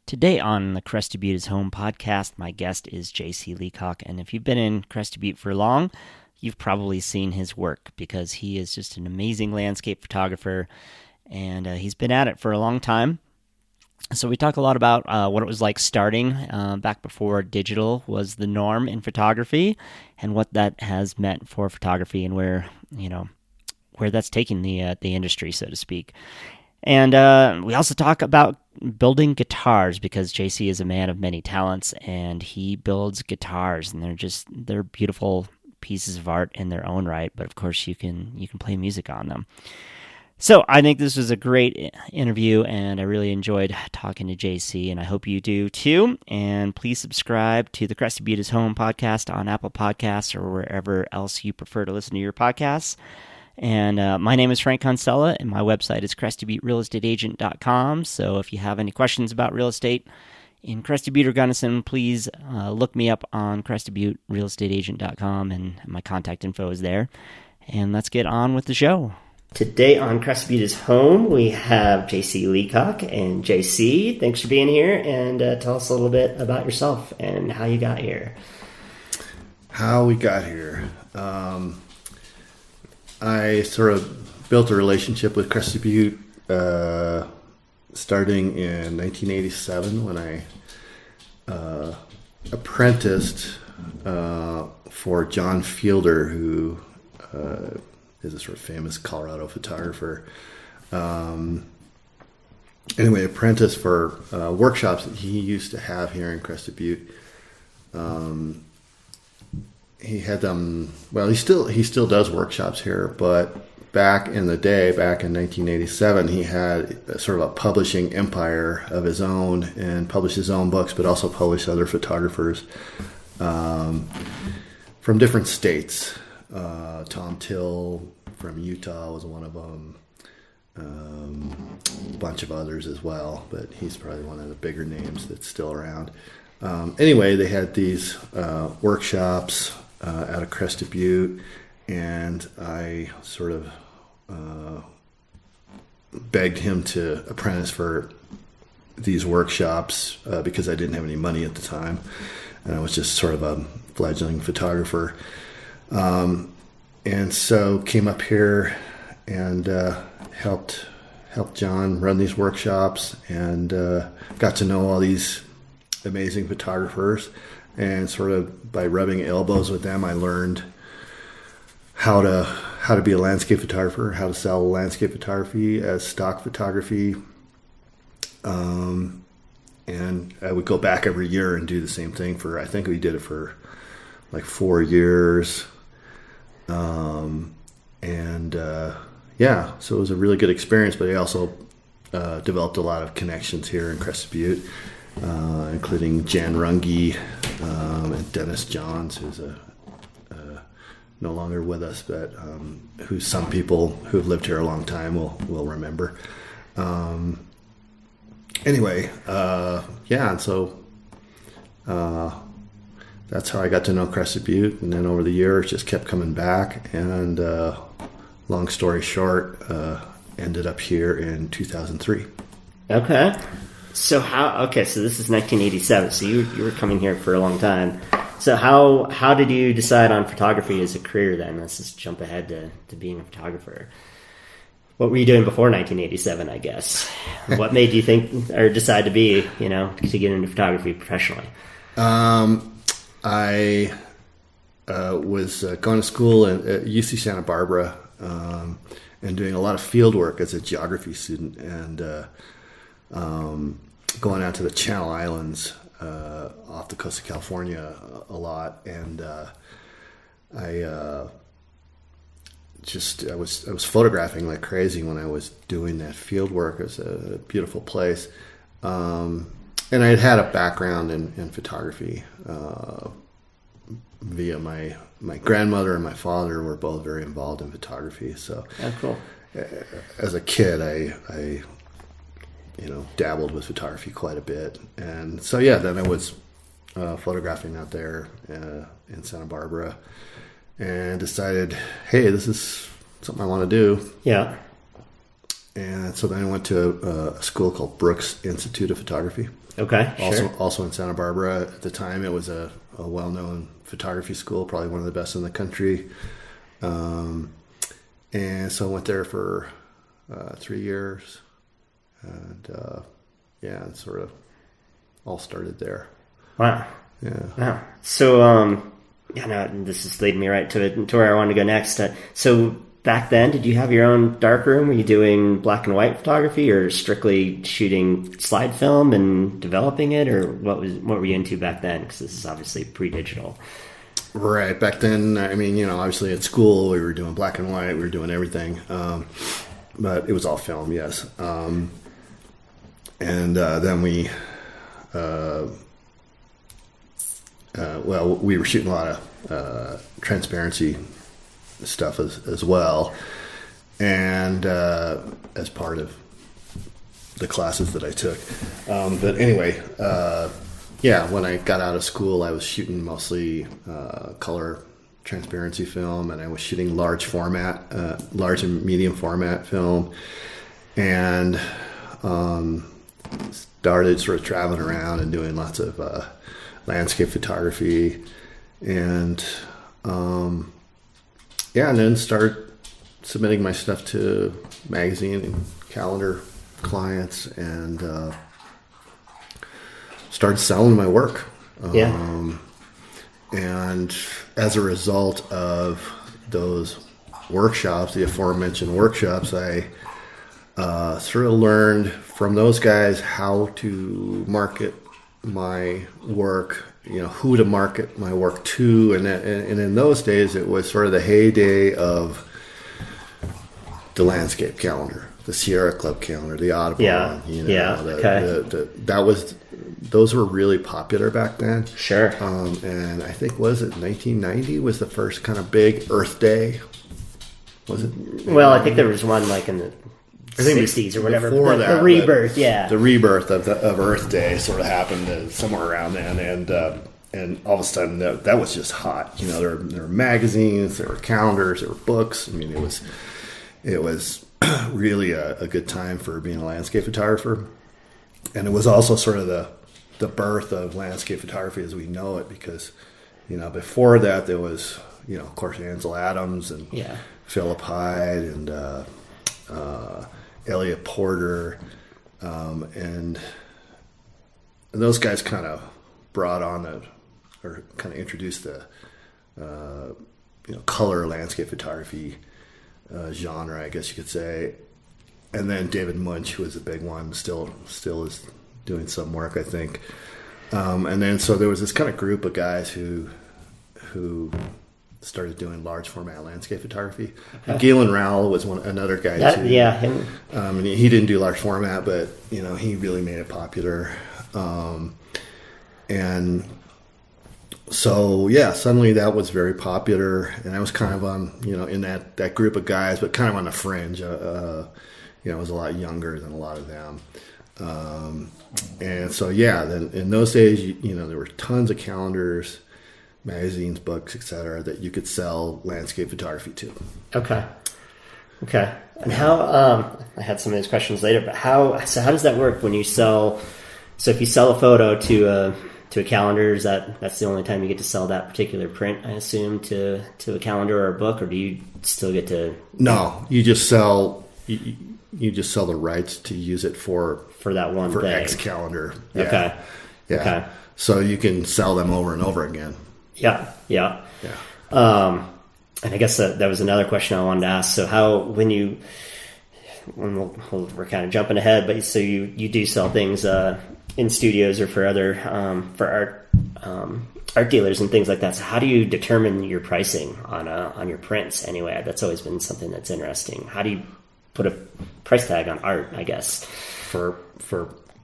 Today on the Crested Butte is Home podcast, my guest is J.C. Leacock, and if you've been in Crested Butte for long, you've probably seen his work because he is just an amazing landscape photographer, and he's been at it for a long time. So we talk a lot about what it was like starting back before digital was the norm in photography, and what that has meant for photography and where that's taking the industry, so to speak. And we also talk about building guitars because JC is a man of many talents, and he builds guitars, and they're beautiful pieces of art in their own right. But of course, you can play music on them. So I think this was a great interview, and I really enjoyed talking to JC, and I hope you do too. And please subscribe to the Crested Butte is Home podcast on Apple Podcasts or wherever else you prefer to listen to your podcasts. And my name is Frank Consella, and my website is CrestedButteRealEstateAgent.com. So if you have any questions about real estate in Crested Butte or Gunnison, please look me up on CrestedButteRealEstateAgent.com, and my contact info is there. And let's get on with the show. Today on Crested Butte is Home, we have J.C. Leacock. And J.C., thanks for being here, and tell us a little bit about yourself and how you got here. How we got here. I sort of built a relationship with Crested Butte starting in 1987 when I apprenticed for John Fielder, who is a sort of famous Colorado photographer. Anyway, apprenticed for workshops that he used to have here in Crested Butte. He had them. Well, he still does workshops here, but back in the day, back in 1987, he had sort of a publishing empire of his own and published his own books, but also published other photographers from different states. Tom Till from Utah was one of them. A bunch of others as well, but he's probably one of the bigger names that's still around. Anyway, they had these workshops out of Crested Butte, and I sort of begged him to apprentice for these workshops because I didn't have any money at the time, and I was just sort of a fledgling photographer. And so came up here and helped John run these workshops, and got to know all these amazing photographers. And sort of by rubbing elbows with them, I learned how to be a landscape photographer, how to sell landscape photography as stock photography. And I would go back every year and do the same thing I think we did it for like 4 years. So it was a really good experience, but I also developed a lot of connections here in Crested Butte, including Jan Runge and Dennis Johns, who's no longer with us, but who some people who have lived here a long time will remember. And so that's how I got to know Crested Butte, and then over the years just kept coming back, and long story short, ended up here in 2003. Okay. So so this is 1987, so you were coming here for a long time. So how did you decide on photography as a career then? Let's just jump ahead to being a photographer. What were you doing before 1987, I guess? What made you think or decide to to get into photography professionally? I was going to school at UC Santa Barbara and doing a lot of field work as a geography student, and going out to the Channel Islands off the coast of California a lot, and I was photographing like crazy when I was doing that field work. It was a beautiful place, and I had a background in photography via my grandmother and my father were both very involved in photography. So, cool. As a kid, I dabbled with photography quite a bit. And so, then I was photographing out there in Santa Barbara and decided, hey, this is something I want to do. Yeah. And so then I went to a school called Brooks Institute of Photography. Okay, Also in Santa Barbara. At the time, it was a well-known photography school, probably one of the best in the country. And so I went there for 3 years. And it sort of all started there. Wow. Yeah. Wow. So, this is leading me right to where I want to go next. So back then, did you have your own darkroom? Were you doing black and white photography, or strictly shooting slide film and developing it, or what were you into back then? Because this is obviously pre-digital. Right. Back then, I mean, obviously at school we were doing black and white, we were doing everything, but it was all film, yes. And then we, we were shooting a lot of transparency stuff as well, and as part of the classes that I took. But anyway, when I got out of school, I was shooting mostly color transparency film, and I was shooting large and medium format film, and started sort of traveling around and doing lots of landscape photography, and and then start submitting my stuff to magazine and calendar clients, and started selling my work. And as a result of those workshops, the aforementioned workshops, I sort of learned from those guys how to market my work, who to market my work to, and in those days it was sort of the heyday of the landscape calendar, the Sierra Club calendar, the Audubon. Those were really popular back then. Sure. And I think, was it 1990 was the first kind of big Earth Day? Was it? Well, I think there was one like in the 60s or whatever. Before the rebirth, the rebirth of Earth Day sort of happened somewhere around then, and all of a sudden that was just hot. There were magazines, there were calendars, there were books. I mean, it was really a good time for being a landscape photographer, and it was also sort of the birth of landscape photography as we know it, because before that there was of course Ansel Adams and Philip Hyde and Elliot Porter, and those guys kind of brought on or kind of introduced the color landscape photography genre, I guess you could say. And then David Munch, who was a big one, still is doing some work, I think. And then so there was this kind of group of guys who started doing large format landscape photography. Okay. Galen Rowell was another guy too. Yeah, him. And he didn't do large format, but he really made it popular. And so suddenly that was very popular, and I was kind of on in that group of guys, but kind of on the fringe. I was a lot younger than a lot of them. And so then in those days, there were tons of calendars, magazines, books, etc., that you could sell landscape photography to. Okay. And how? I had some of these questions later, but how does that work when you sell? So if you sell a photo to a calendar, that's the only time you get to sell that particular print, I assume, to a calendar or a book, or do you still get to? No, you just sell. You just sell the rights to use it for that one for thing. X calendar. Yeah. Okay. Yeah. Okay. So you can sell them over and over again. Yeah. And I guess that was another question I wanted to ask. So we're kind of jumping ahead, but so you do sell things in studios or for other for art dealers and things like that. So how do you determine your pricing on your prints anyway? That's always been something that's interesting. How do you put a price tag on art, I guess? For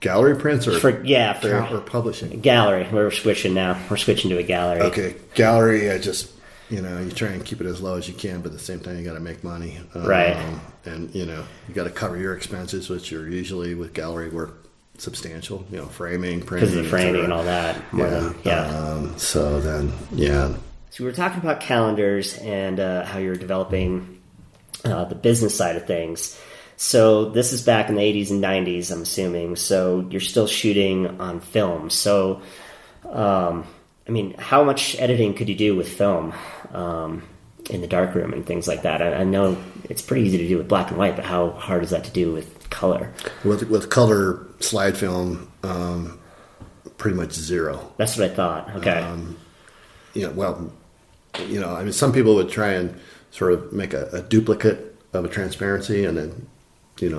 gallery prints or for publishing? Gallery. We're switching now. We're switching to a gallery. Okay. Gallery, I just you try and keep it as low as you can, but at the same time you got to make money. Right. And you got to cover your expenses, which are usually with gallery work substantial, framing, printing, because of the framing and all that. So we were talking about calendars and how you're developing the business side of things. So this is back in the 80s and 90s, I'm assuming. So you're still shooting on film. So, I mean, how much editing could you do with film in the darkroom and things like that? I know it's pretty easy to do with black and white, but how hard is that to do with color? With color slide film, pretty much zero. That's what I thought. Okay. I mean, some people would try and sort of make a duplicate of a transparency and then,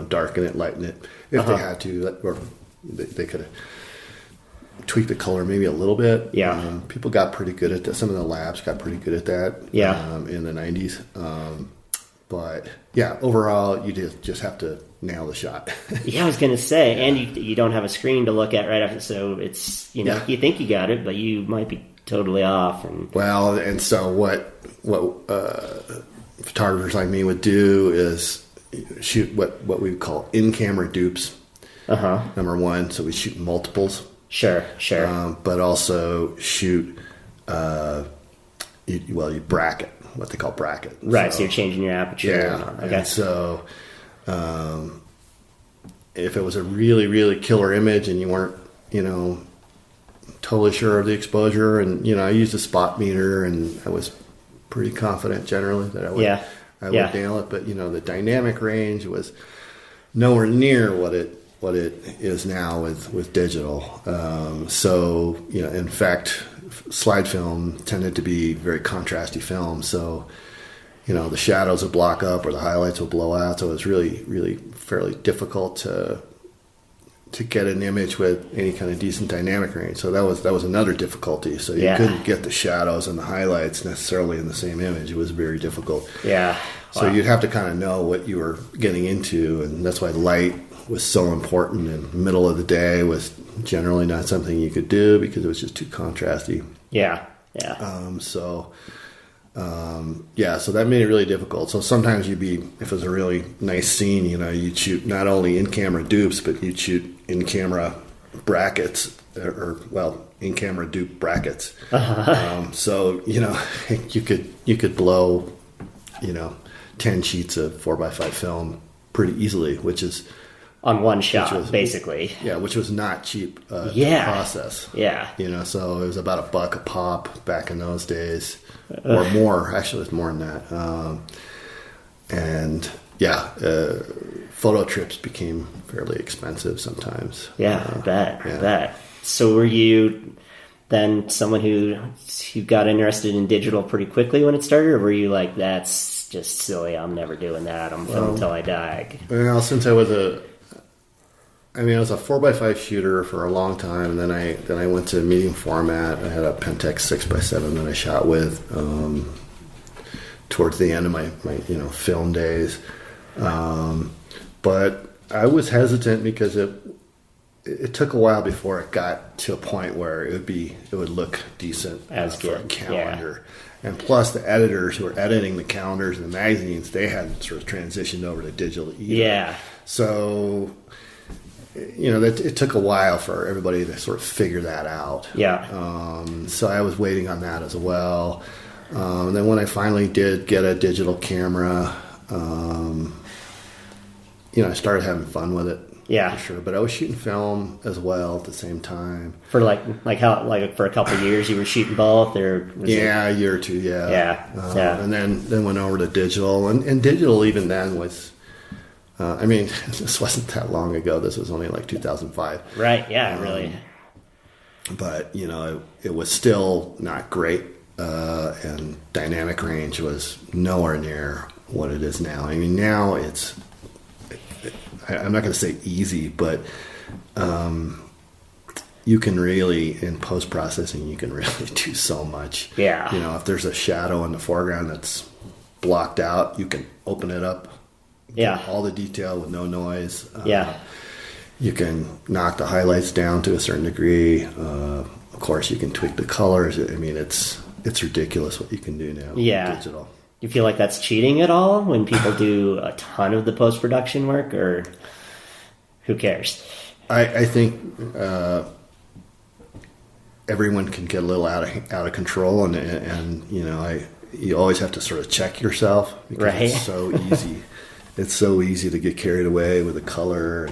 darken it, lighten it if they had to, or they could tweak the color maybe a little bit. Yeah. People got pretty good at that. Some of the labs got pretty good at that. Yeah. In the 90s. But yeah, overall, you just have to nail the shot. Yeah, I was going to say, and you don't have a screen to look at right after, so it's, you think you got it, but you might be totally off. And so what photographers like me would do is shoot what we call in-camera dupes. Number one, so we shoot multiples. Sure. But also shoot, you bracket, what they call bracket. Right, so you're changing your aperture. Yeah. Okay. And so if it was a really, really killer image and you weren't, totally sure of the exposure, and, I used a spot meter and I was pretty confident generally that I would nail it. But, the dynamic range was nowhere near what it is now with digital. So, in fact, slide film tended to be very contrasty film. So, the shadows would block up or the highlights would blow out. So it was really, really fairly difficult to get an image with any kind of decent dynamic range. So that was another difficulty. So you couldn't get the shadows and the highlights necessarily in the same image. It was very difficult. Yeah. So you'd have to kind of know what you were getting into, and that's why light was so important. And middle of the day was generally not something you could do because it was just too contrasty. Yeah. So that made it really difficult. So sometimes if it was a really nice scene, you'd shoot not only in-camera dupes, but you'd shoot in-camera brackets, in-camera dupe brackets. So, you could blow, 10 sheets of 4x5 film pretty easily, which is on one shot, basically. Yeah, which was not cheap to process. Yeah. So it was about $1 a pop back in those days, or more. Actually, it was more than that. Photo trips became fairly expensive sometimes. Yeah, I bet. So were you then someone who got interested in digital pretty quickly when it started, or were you like, that's just silly, I'm never doing that, I'm filming until I die? Well, since I was a 4x5 shooter for a long time, and then I went to medium format. I had a Pentax 6x7 that I shot with towards the end of my film days. But I was hesitant because it took a while before it got to a point where it would look decent for a calendar. Yeah. And plus, the editors who were editing the calendars and the magazines, they hadn't sort of transitioned over to digital either. Yeah. So, it took a while for everybody to sort of figure that out. Yeah. So I was waiting on that as well. And then when I finally did get a digital camera, I started having fun with it. Yeah, for sure. But I was shooting film as well at the same time. For for a couple of years, you were shooting both, or a year or two. Yeah. And then went over to digital, and digital even then was. This wasn't that long ago. This was only like 2005. Right. Yeah. Really. But it was still not great, and dynamic range was nowhere near what it is now. Now it's. I'm not going to say easy, but you can really, in post-processing, you can really do so much. Yeah. If there's a shadow in the foreground that's blocked out, you can open it up. Yeah. All the detail with no noise. Yeah. You can knock the highlights down to a certain degree. Of course, you can tweak the colors. It's ridiculous what you can do now with digital. Do you feel like that's cheating at all when people do a ton of the post-production work, or who cares? I think everyone can get a little out of control, and you always have to sort of check yourself because it's so easy it's so easy to get carried away with the color,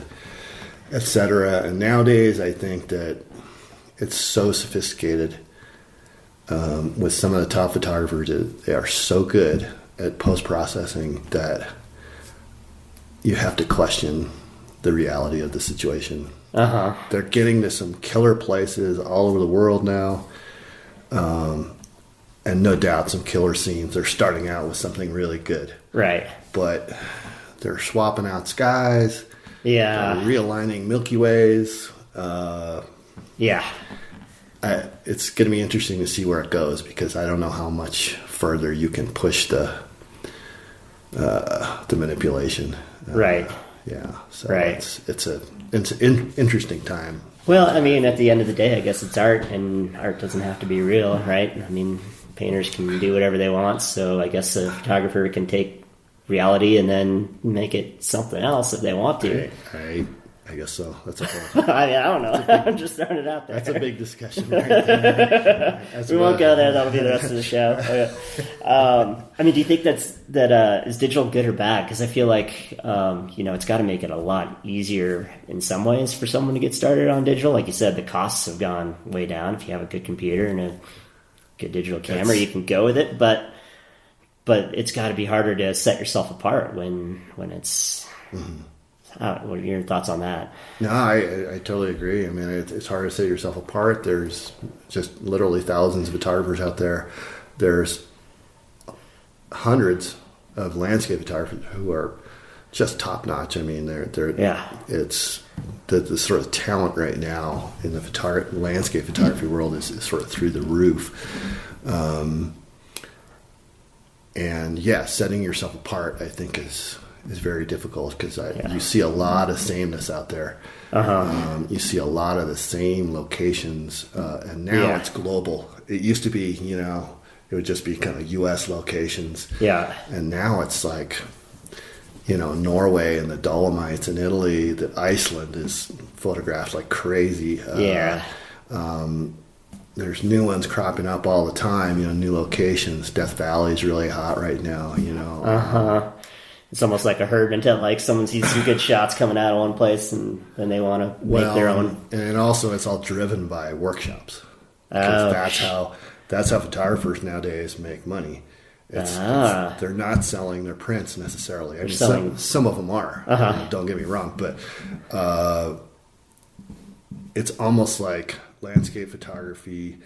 etc. And nowadays, I think that it's so sophisticated with some of the top photographers. They are so good at post-processing that you have to question the reality of the situation. They're getting to some killer places all over the world now. And no doubt some killer scenes. They're starting out with something really good. Right. But they're swapping out skies. Yeah. They're realigning Milky Ways. Yeah. It's going to be interesting to see where it goes, because I don't know how much further you can push the manipulation. Right. Yeah. So right. It's an interesting time. Well, I mean, at the end of the day, I guess it's art, and art doesn't have to be real, right? I mean, painters can do whatever they want, so I guess a photographer can take reality and then make it something else if they want to. I guess so. That's a whole... I mean, I don't know. I'm just throwing it out there. That's a big discussion right there. We won't go there. That'll be the rest of the show. I mean, do you think that is digital good or bad? Because I feel like, it's got to make it a lot easier in some ways for someone to get started on digital. Like you said, the costs have gone way down. If you have a good computer and a good digital camera, you can go with it. But it's got to be harder to set yourself apart when it's... Mm-hmm. What are your thoughts on that? No, I totally agree. I mean, it's hard to set yourself apart. There's just literally thousands of photographers out there. There's hundreds of landscape photographers who are just top notch. I mean, it's the sort of talent right now in the landscape photography world is sort of through the roof. And yeah, setting yourself apart, I think, is very difficult, because you see a lot of sameness out there. You see a lot of the same locations, and now it's global. It used to be, it would just be kind of U.S. locations. Yeah. And now it's like, Norway and the Dolomites and Italy, Iceland is photographed like crazy. There's new ones cropping up all the time, new locations. Death Valley's really hot right now, It's almost like a herd mentality. Like someone sees some good shots coming out of one place, and then they want to make their own. And also, it's all driven by workshops. Because that's how photographers nowadays make money. They're not selling their prints necessarily. I mean, some of them are. Don't get me wrong, but it's almost like landscape photography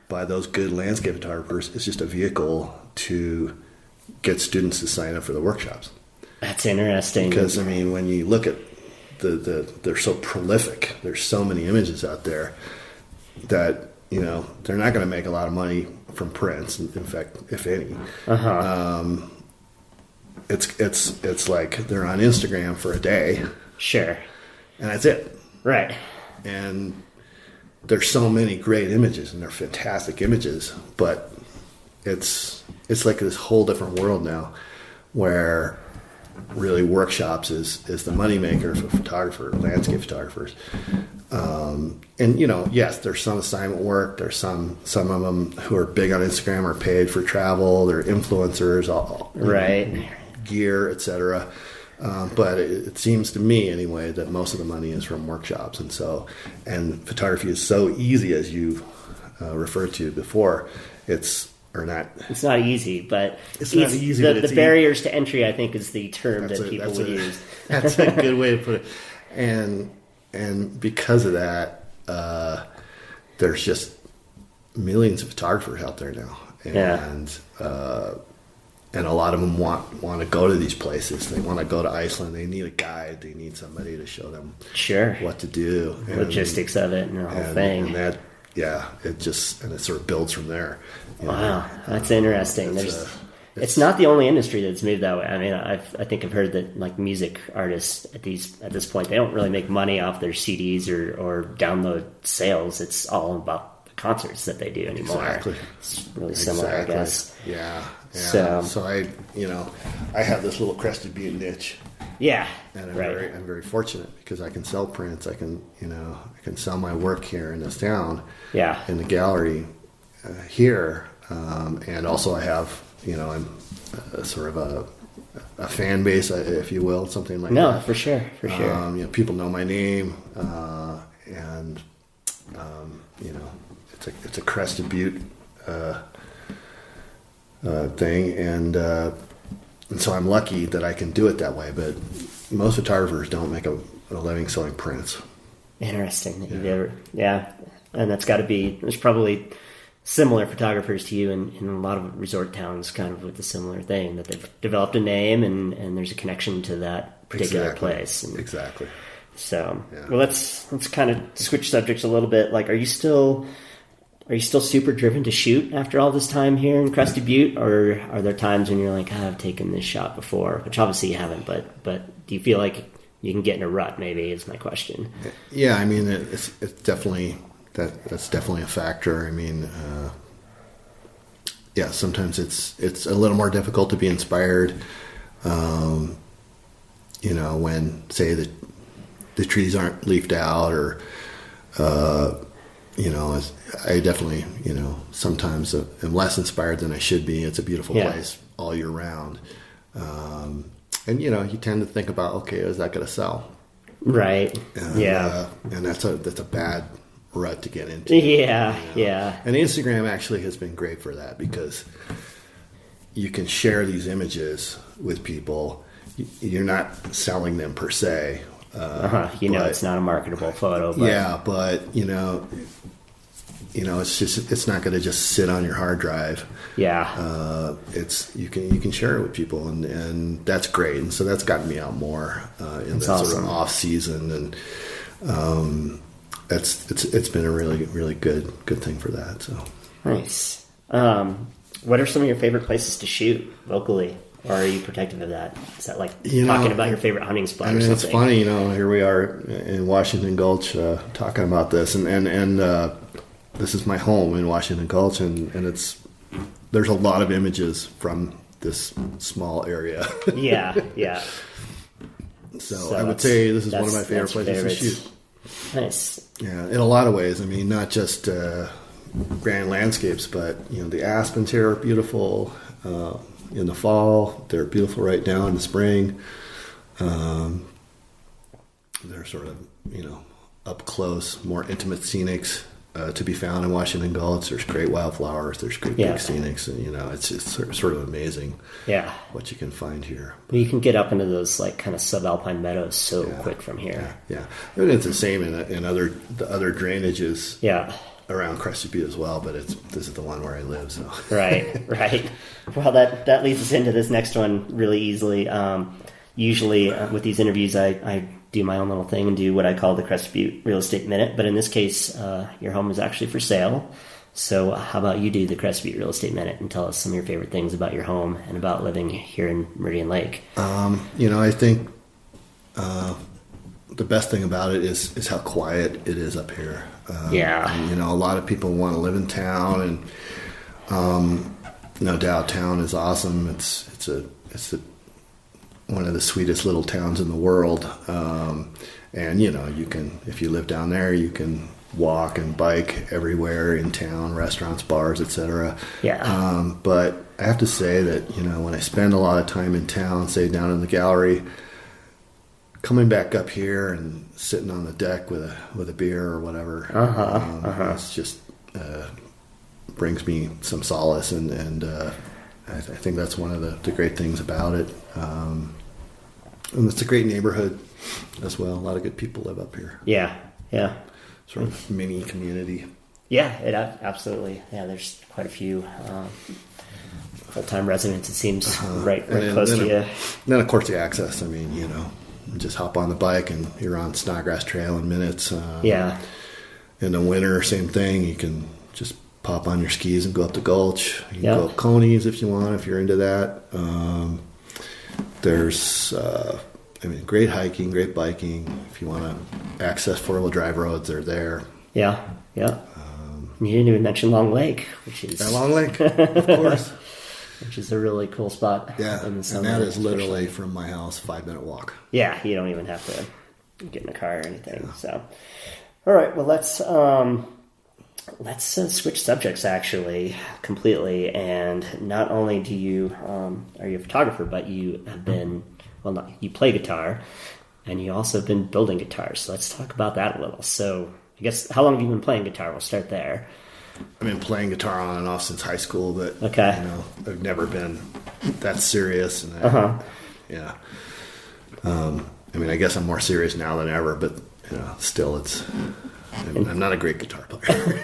by those good landscape photographers is just a vehicle to get students to sign up for the workshops. That's interesting. Because, I mean, when you look at they're so prolific. There's so many images out there that, they're not going to make a lot of money from prints. In fact, if any. It's like they're on Instagram for a day. Sure. And that's it. Right. And there's so many great images, and they're fantastic images, but it's like this whole different world now where really workshops is the moneymaker for landscape photographers. And, yes, there's some assignment work. There's some of them who are big on Instagram are paid for travel. They're influencers, gear, etc. But it seems to me anyway that most of the money is from workshops. And photography is so easy, as you referred to before. It's not easy, but it's not easy. The barriers to entry, I think, is the term that people would use. That's a good way to put it. And because of that, there's just millions of photographers out there now, and a lot of them want to go to ththese places. They want to go to Iceland. They need a guide. They need somebody to show them what to do, logistics of it, and the whole thing. And that. Yeah, it sort of builds from there. Wow, that's interesting. It's not the only industry that's moved that way. I mean, I think I've heard that like music artists at this point, they don't really make money off their CDs or download sales. It's all about the concerts that they do anymore. Exactly. It's really similar, I guess. Yeah. So I have this little Crested Butte niche. Yeah, and I'm very fortunate because I can sell prints. I can sell my work here in this town. Yeah, in the gallery here, and also I have I'm sort of a a fan base, if you will, something like No, that. for sure. People know my name, and it's a Crested Butte thing, and so I'm lucky that I can do it that way. But most photographers don't make a living selling prints. Interesting that you've ever, and that's got to be. There's probably similar photographers to you in a lot of resort towns, kind of with a similar thing, that they've developed a name and there's a connection to that particular place. And exactly. So, well, let's kind of switch subjects a little bit. Like, are you still super driven to shoot after all this time here in Crested Butte, or are there times when you're like, I've taken this shot before, which obviously you haven't, but do you feel like you can get in a rut? Maybe is my question. Yeah, I mean, it's definitely. That's definitely a factor. I mean, sometimes it's a little more difficult to be inspired. When say the trees aren't leafed out, or I definitely sometimes am less inspired than I should be. It's a beautiful place all year round, and you tend to think about, okay, is that going to sell? Right. And that's a bad rut to get into. Yeah. And Instagram actually has been great for that, because you can share these images with people. You're not selling them per se. It's not a marketable photo. But... it's not going to just sit on your hard drive. Yeah. You can share it with people, and that's great. And so that's gotten me out more in the sort of off season, and it's been a really, really good thing for that. So nice. What are some of your favorite places to shoot locally? Or are you protective of that? Is that like talking about your favorite hunting spot or something? It's funny, here we are in Washington Gulch talking about this, and this is my home in Washington Gulch, and there's a lot of images from this small area. Yeah. So I would say this is one of my favorite places to shoot. Nice. Yeah, in a lot of ways. I mean, not just grand landscapes, but the aspens here are beautiful. In the fall, they're beautiful right now. In the spring, they're sort of up close, more intimate scenics to be found in Washington Gulch. There's great wildflowers. There's great big scenics, and it's sort of amazing. Yeah, what you can find here. You can get up into those like kind of subalpine meadows so quick from here. Yeah. And it's the same in other drainages. Yeah. Around Crested Butte as well, but this is the one where I live. So right. Well, that leads us into this next one really easily. Usually with these interviews, I do my own little thing and do what I call the Crested Butte Real Estate Minute. But in this case, your home is actually for sale. So how about you do the Crested Butte Real Estate Minute and tell us some of your favorite things about your home and about living here in Meridian Lake? I think the best thing about it is how quiet it is up here. And, a lot of people want to live in town, and no doubt town is awesome. It's one of the sweetest little towns in the world. And you can, if you live down there, you can walk and bike everywhere in town, restaurants, bars, etc. But I have to say that when I spend a lot of time in town, say down in the gallery, coming back up here and sitting on the deck with a beer or whatever, it's just brings me some solace, and I think that's one of the great things about it. And it's a great neighborhood as well. A lot of good people live up here. Yeah. Sort of mini community. Yeah, it absolutely. Yeah, there's quite a few full-time residents. It seems right close to you. Then of course the access. I mean, just hop on the bike and you're on Snodgrass Trail in minutes. In the winter, same thing. You can just pop on your skis and go up the Gulch. You can go up Conies if you want, if you're into that. There's, great hiking, great biking. If you want to access four-wheel drive roads, they're there. Yeah. You didn't even mention Long Lake, which is... Long Lake, of course. Which is a really cool spot. Yeah, and that is literally from my house, 5-minute walk. Yeah, you don't even have to get in a car or anything. Yeah. So, all right, well, let's let's switch subjects actually completely. And not only do you are you a photographer, but you have been you play guitar, and you also have been building guitars. So let's talk about that a little. So I guess how long have you been playing guitar? We'll start there. I've been playing guitar on and off since high school, but okay. I've never been that serious. And yeah. I mean, I guess I'm more serious now than ever, but still, I'm not a great guitar player.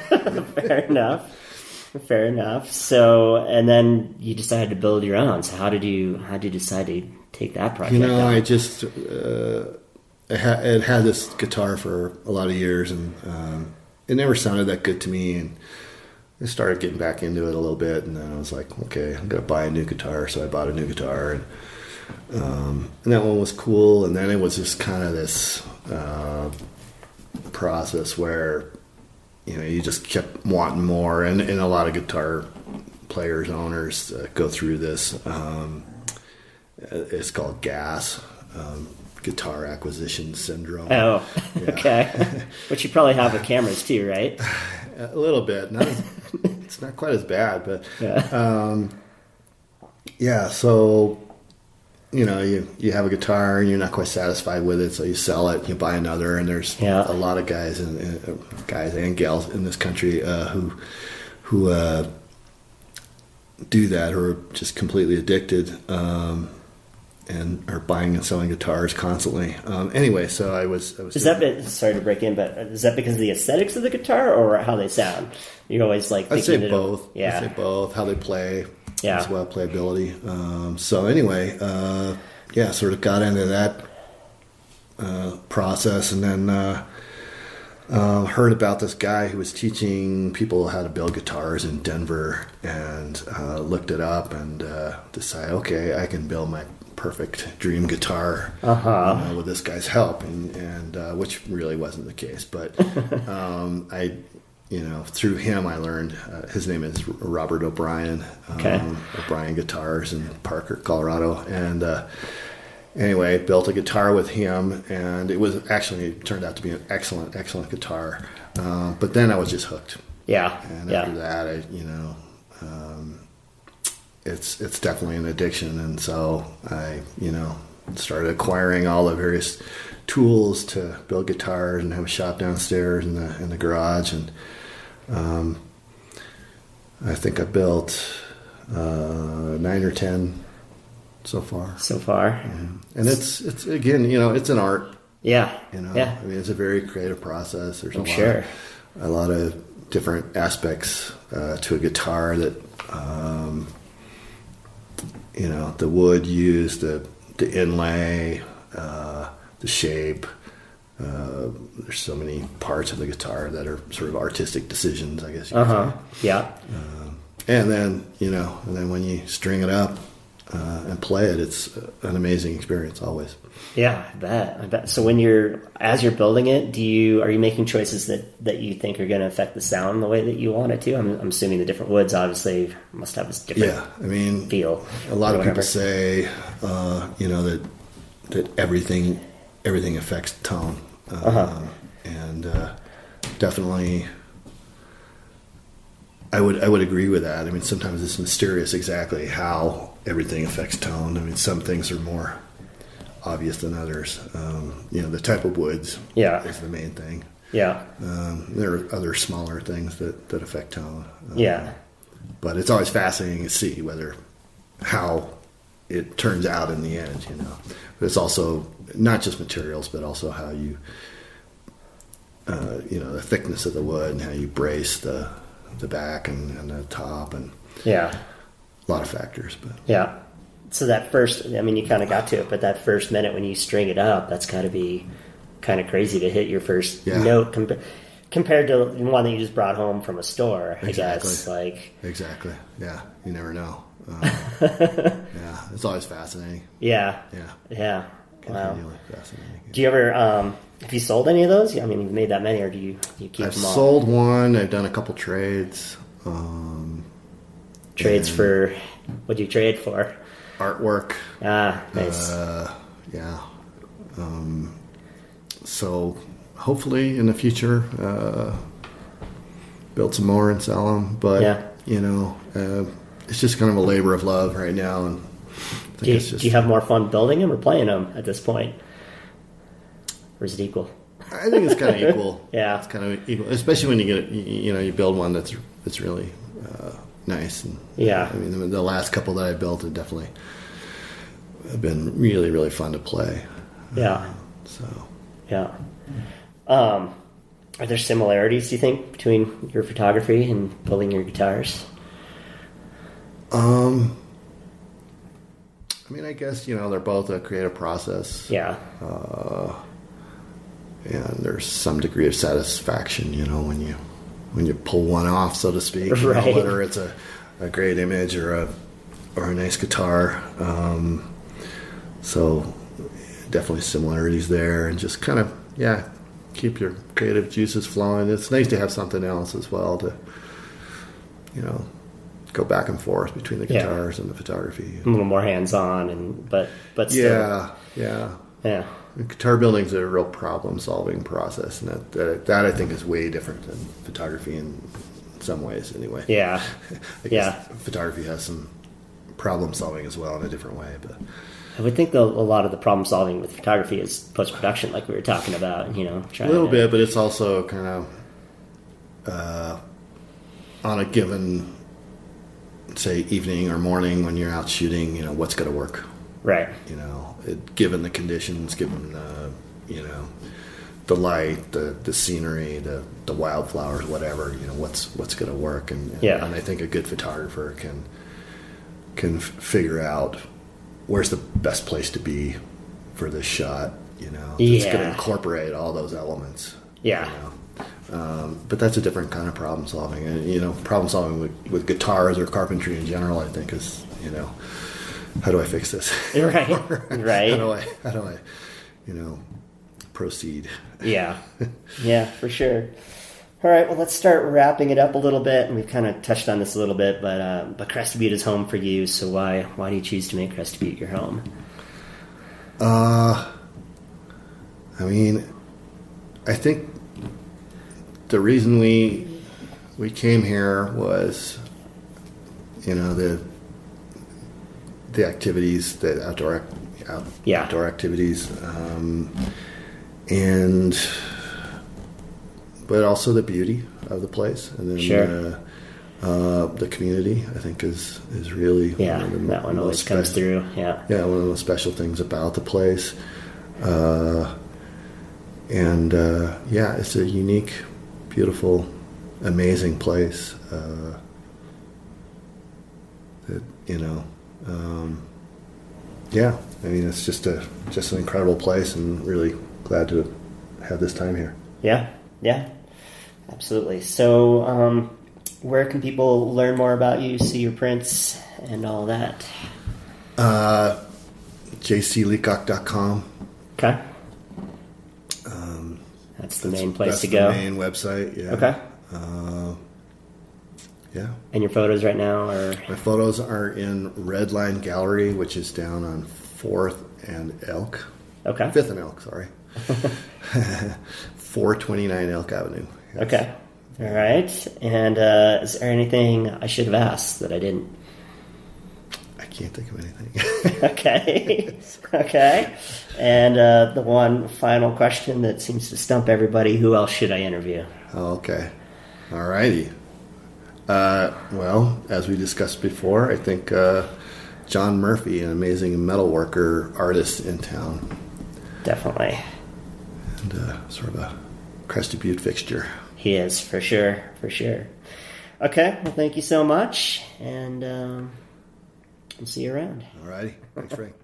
Fair enough. So, and then you decided to build your own. So, how did you decide to take that project? I just I had this guitar for a lot of years, and it never sounded that good to me. And I started getting back into it a little bit, and then I was like, okay, I'm gonna buy a new guitar. So I bought a new guitar, and that one was cool. And then it was just kind of this process where you just kept wanting more, and a lot of guitar players, owners go through this. It's called GAS, Guitar Acquisition Syndrome. Oh, yeah. Okay. Which you probably have with cameras too, right? A little bit. It's not quite as bad, but yeah. So you have a guitar and you're not quite satisfied with it, so you sell it, you buy another, and there's a lot of guys and gals in this country who do that, who are just completely addicted and are buying and selling guitars constantly. Anyway, so I was. Sorry to break in, but is that because of the aesthetics of the guitar or how they sound? You always like. I'd say both. Yeah, I'd say both. How they play. Yeah. As well, playability. So anyway, sort of got into that process, and then heard about this guy who was teaching people how to build guitars in Denver, and looked it up and decided, okay, I can build my perfect dream guitar with this guy's help, and which really wasn't the case, but through him I learned, his name is Robert O'Brien, O'Brien Guitars in Parker, Colorado. And anyway, built a guitar with him, and it turned out to be an excellent, excellent guitar. But then I was just hooked. Yeah. And after that, it's definitely an addiction. And so I, started acquiring all the various tools to build guitars and have a shop downstairs in the garage. And I think I built 9 or 10 so far. Yeah. And it's again, it's an art. Yeah. I mean, it's a very creative process. There's a lot of different aspects to a guitar that the wood used, the inlay, the shape. There's so many parts of the guitar that are sort of artistic decisions, I guess you could say. Yeah. And then when you string it up and play it, it's an amazing experience always. Yeah, I bet. So as you're building it, are you making choices that you think are going to affect the sound the way that you want it to? I'm assuming the different woods obviously must have this different feel. A lot of people say, that everything affects tone. And definitely I would agree with that. I mean, sometimes it's mysterious exactly how everything affects tone. I mean, some things are more obvious than others. The type of woods is the main thing. Yeah. There are other smaller things that affect tone. But it's always fascinating to see how it turns out in the end, But it's also not just materials, but also how you, the thickness of the wood and how you brace the back and the top, and a lot of factors. But so that first, I mean, you kind of got to it, but that first minute when you string it up, that's got to be kind of crazy to hit your first note compared to one that you just brought home from a store. I guess exactly. Yeah, you never know. It's always fascinating. Yeah. Wow. Fascinating. Do you ever have you sold any of those? I mean, you've made that many, or do you keep them all? I've sold one. I've done a couple trades. Trades for what do you trade for? Artwork. Nice. So hopefully in the future, build some more and sell them. But it's just kind of a labor of love right now. And do you have more fun building them or playing them at this point, or is it equal? I think it's kind of equal. Yeah, it's kind of equal, especially when you get you build one that's really nice. And, yeah, I mean the last couple that I built have definitely been really, really fun to play. Yeah. Yeah. Are there similarities, do you think, between your photography and building your guitars? I mean, I guess they're both a creative process. Yeah. And there's some degree of satisfaction, when you pull one off, so to speak. Right. Whether it's a great image or a nice guitar. So definitely similarities there, and just kind of keep your creative juices flowing. It's nice to have something else as well to go back and forth between the guitars and the photography. A little more hands-on, but still. Yeah. Guitar building is a real problem-solving process, and that I think is way different than photography in some ways, anyway. Yeah. I guess photography has some problem-solving as well in a different way, but I would think a lot of the problem-solving with photography is post-production, like we were talking about. A little bit, but it's also kind of on a given, say, evening or morning when you're out shooting, what's going to work. Right. Given the conditions, given the light, the scenery, the wildflowers, whatever, what's going to work, and I think a good photographer can figure out where's the best place to be for this shot. It's going to incorporate all those elements. Yeah. But that's a different kind of problem solving, and problem solving with guitars or carpentry in general, I think, is how do I fix this? Right. Right. How do I proceed? Yeah. Yeah, for sure. All right, well, let's start wrapping it up a little bit, and we've kind of touched on this a little bit, but Crested Butte is home for you, so why do you choose to make Crested Butte your home? I mean, I think the reason we came here was, the activities, the outdoor activities, but also the beauty of the place, and then the community, I think, is really that one always comes through. Yeah, one of the most special things about the place, and it's a unique, beautiful, amazing place. I mean, it's just an incredible place, and really glad to have this time here. Yeah, absolutely. So, where can people learn more about you, see your prints, and all that? jcleacock.com. Okay. That's the main place to go. That's the main website, yeah. Okay. Yeah. And your photos right now are? My photos are in Red Line Gallery, which is down on 4th and Elk. Okay. 5th and Elk, sorry. 429 Elk Avenue. Yes. Okay. All right. And is there anything I should have asked that I didn't? I can't think of anything. Okay. Okay. And the one final question that seems to stump everybody, who else should I interview? Okay. All righty. Well, as we discussed before, I think John Murphy, an amazing metalworker artist in town. Definitely. And sort of a Crested Butte fixture. He is, for sure, for sure. Okay, well, thank you so much, and I'll see you around. All righty. Thanks, Frank.